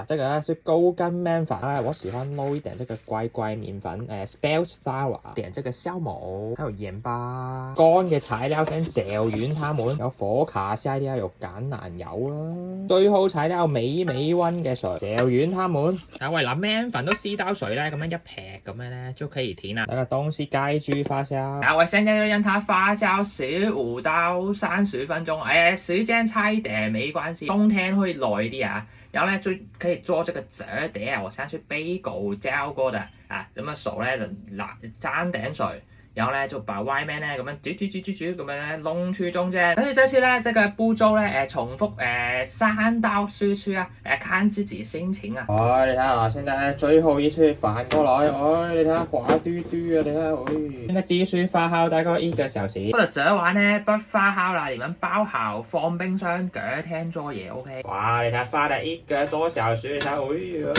啊，這個呢是高筋麵粉啊，我喜歡撈一點這個乖乖麵粉，spelt flour，點這個酵母，還有鹽巴，乾嘅材料先攪勻它們，有火卡下啲有橄欖油啦，最後材料微溫嘅水，攪勻它們。啊喂，嗱麵粉都吸到水咧，咁樣一劈咁樣咧就可以停啦。那個東西蓋住發酵。啊，我現在要讓它發酵15到30分鐘，時間差一點沒關係，冬天會耐啲啊。然後呢，就可以做這個折疊，我上次被狗教過的啊，咁啊手呢就沾點水。然後呢，就把外面呢咁樣煮咁樣呢弄去中間。所以這次呢，這個步驟呢，重複3到4次啊，看自己心情啊。你睇下，現在最後一次反過來，你睇下滑嘟嘟啊，你睇下，現在繼續發酵大概1個小時。我哋折完呢，不發酵啦，你們包好放冰箱，隔天做嘢 OK。哇，你睇發了1個多小時，你睇，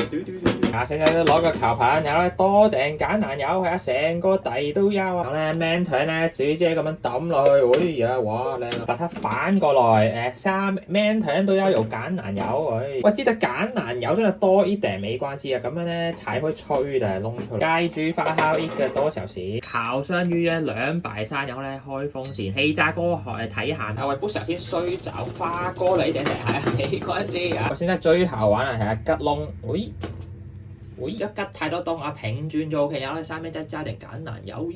嘟。現在都攞個烤盤，然後呢多點橄欖油，係啊，成個底都有啊。然後呢麵團呢直接咁樣抌落去，哇靚啊！把它反過來，麵團都要有橄欖油，我記得橄欖油真係多一點沒關係啊，咁樣呢才會脆的弄出來。繼續發酵1個多小時，烤上預約230，然後呢開風扇，氣炸鍋睇下。我不小心水餃發過了一點點，沒關係啊。我現在最好玩啦，係啊，吉窿，一吉太多洞啊，平轉就 OK，然後喺上面再加點橄欖油。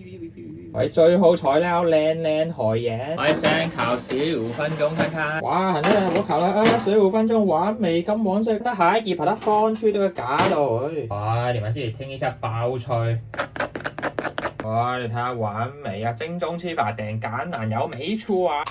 最後材料靚海鹽，我先烤15分鐘看看。哇，很厲害，我烤了15分鐘，完美金黃色。那下一把它放去這個架度，哇，你們自己聽一下爆脆。哇，你睇下完美啊，正宗吃法，點橄欖油沒錯啊。